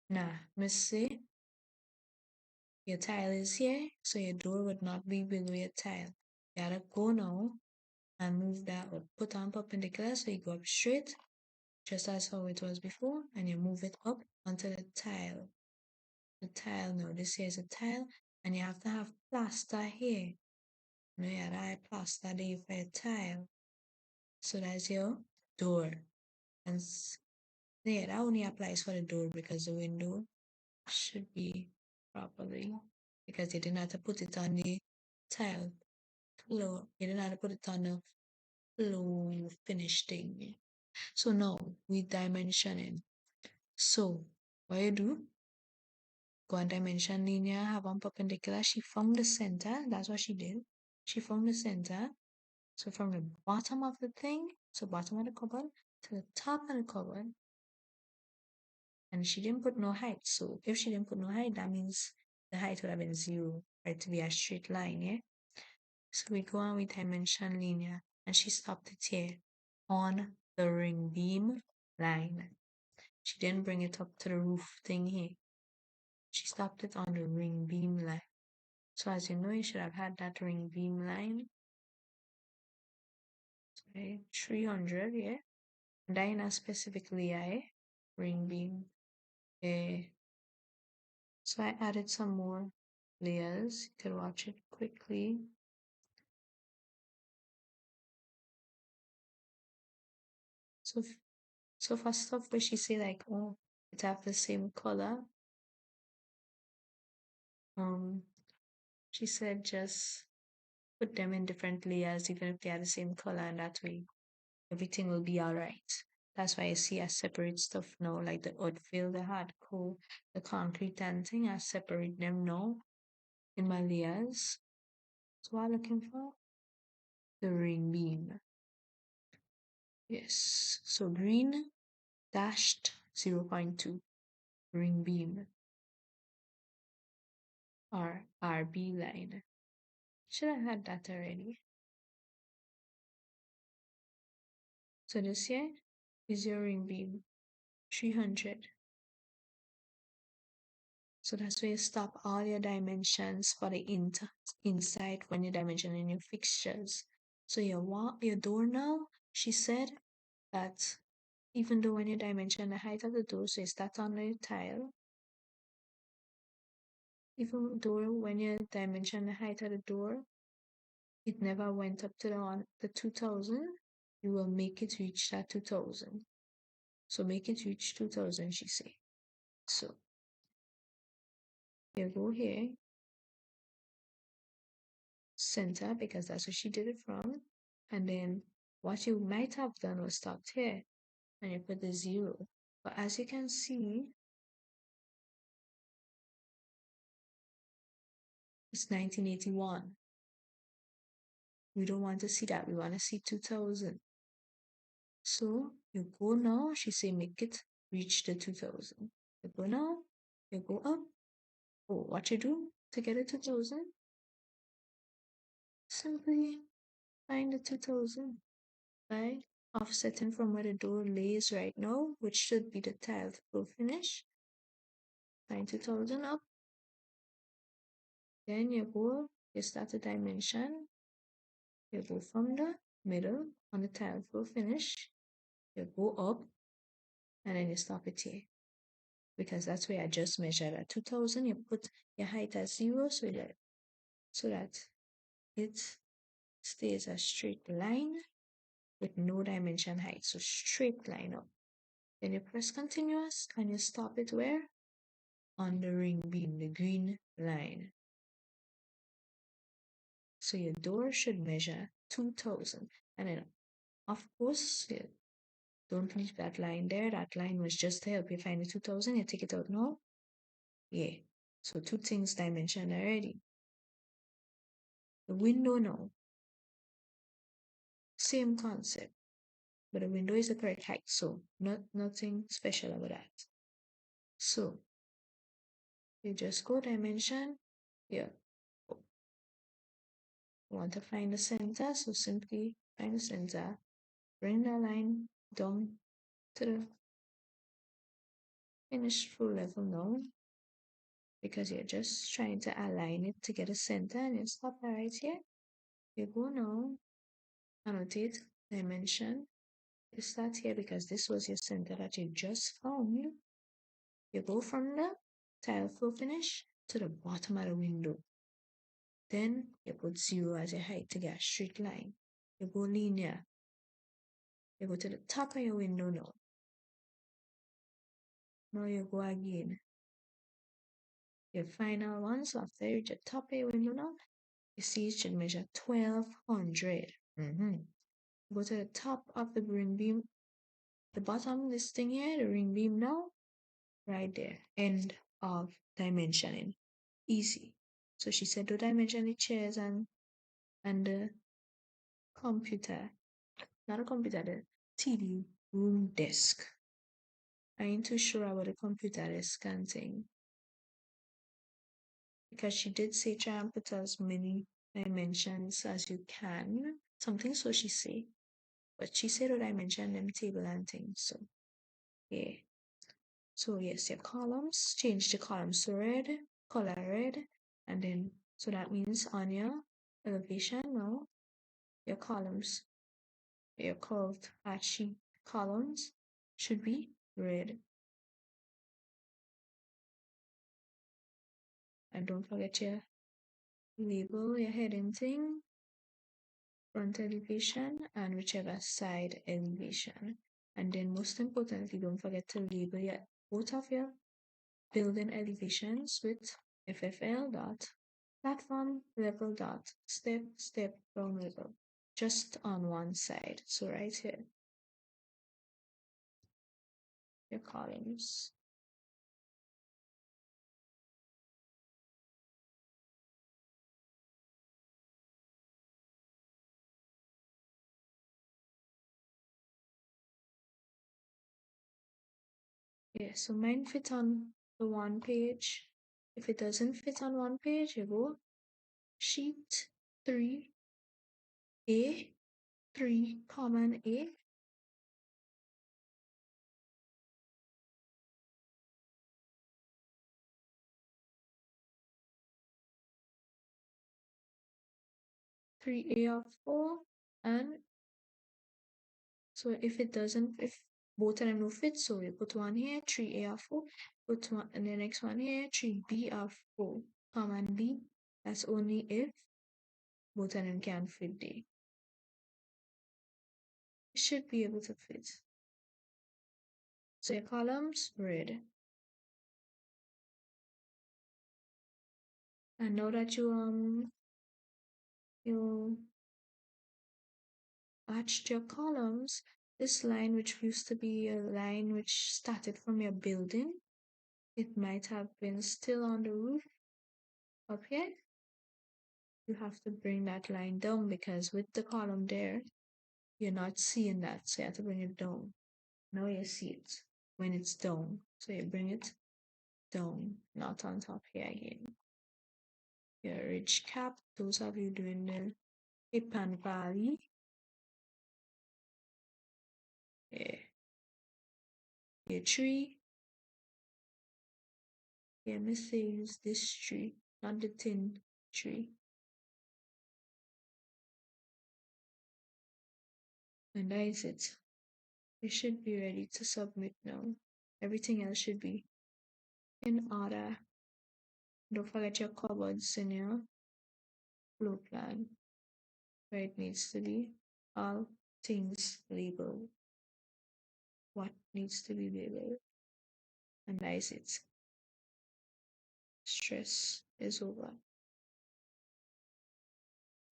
Now, Miss C, your tile is here, so your door would not be below your tile. You gotta go now and move that up. Put on perpendicular so you go up straight, just as how it was before, and you move it up onto the tile. The tile now, this here is a tile, and you have to have plaster here. No, you gotta have plaster there for your tile. So that's your door. And yeah, that only applies for the door because the window should be properly, because you didn't have to put it on the tile floor. You didn't have to put it on the floor finish thing. So now we dimensioning. So what you do, go on dimension linear, have one perpendicular. She found the center. That's what she did. She found the center. So from the bottom of the thing, so bottom of the cupboard to the top of the cupboard, and she didn't put no height. So if she didn't put no height, that means the height would have been 0, right? To be a straight line, yeah? So we go on with dimension linear, and she stopped it here on the ring beam line. She didn't bring it up to the roof thing here. She stopped it on the ring beam line. So as you know, you should have had that ring beam line. Okay, 300, yeah? Dina specifically, yeah? Ring beam. So I added some more layers. You can watch it quickly. So for stuff where she say like, oh, it have the same color, she said just put them in different layers even if they are the same color, and that way everything will be alright. That's why I see I separate stuff now, like the Oddfield, the hardcore, the concrete and thing. I separate them now in my layers. So what I'm looking for? The ring beam. Yes. So green dashed 0.2 ring beam or RB line. Should have had that already. So this here is your ring beam 300. So that's where you stop all your dimensions for the inside when you're dimensioning your fixtures. So your door now, she said that even though when you dimension the height of the door, so you start on the tile, even though when you dimension the height of the door, it never went up to the 2000, you will make it reach that 2000. So make it reach 2000, she say. So you go here, center, because that's where she did it from. And then what you might have done was stopped here and you put the 0. But as you can see, it's 1981. We don't want to see that. We want to see 2000. So you go now, she say make it reach the 2000. You go now, you go up. Oh, what you do to get it to 2000? Simply find the 2000 by offsetting from where the door lays right now, which should be the tile floor finish. Find 2000 up. Then you start a dimension. You go from the middle on the tile floor finish. You go up and then you stop it here. Because that's where I just measured at 2000. You put your height at 0 so that it stays a straight line with no dimension height. So straight line up. Then you press continuous and you stop it where? On the ring beam, the green line. So your door should measure 2000. And then, of course, don't leave that line there. That line was just to help you find the 2000. You take it out now. Yeah. So two things dimension already. The window now. Same concept. But the window is the correct height. So nothing special about that. So you just go dimension. Here. You want to find the center. So simply find the center. Bring the line down to the finished full level now because you're just trying to align it to get a center and you stop right here. You go now, annotate dimension. You start here because this was your center that you just found. You go from the tile floor finish to the bottom of the window. Then you put 0 as your height to get a straight line. You go linear. You go to the top of your window now. Now you go again. Your final one, so after you reach the top of your window now, you see it should measure 1200. Go to the top of the ring beam, the bottom, this thing here, the ring beam now, right there. End of dimensioning. Easy. So she said, do dimension the chairs and the computer. Not a computer, the TV room desk. I ain't too sure about the computer desk and thing. Because she did say try and put as many dimensions as you can. Something so she say. But she said that I mentioned them table and things. So yeah. So yes, your columns, change the columns to red, color red, and then so that means on your elevation now, your columns, your curved archy columns should be red. And don't forget your label, your heading thing, front elevation, and whichever side elevation. And then most importantly, don't forget to label your both of your building elevations with FFL dot platform level dot step ground level just on one side. So right here, your columns. Yeah, so mine fit on the one page. If it doesn't fit on one page, you go sheet 3A, 3 common A. Three A of 4, and so if it doesn't, if both of them don't fit, so you put one here, 3A of 4, put one, and the next one here, 3B of 4, common B. That's only if both of them can fit there. It should be able to fit. So your columns, red. And now that you matched your columns, this line which used to be a line which started from your building, it might have been still on the roof up here. You have to bring that line down because with the column there, you're not seeing that. So you have to bring it down. Now you see it when it's down. So you bring it down, not on top here again. Your ridge cap, those of you doing the hip and valley. Yeah. Your tree. Yeah, me say use this tree, not the thin tree. And that is it. You should be ready to submit now. Everything else should be in order. Don't forget your cupboards in your floor plan where it needs to be. All things labeled. What needs to be labeled. And that is it. Stress is over.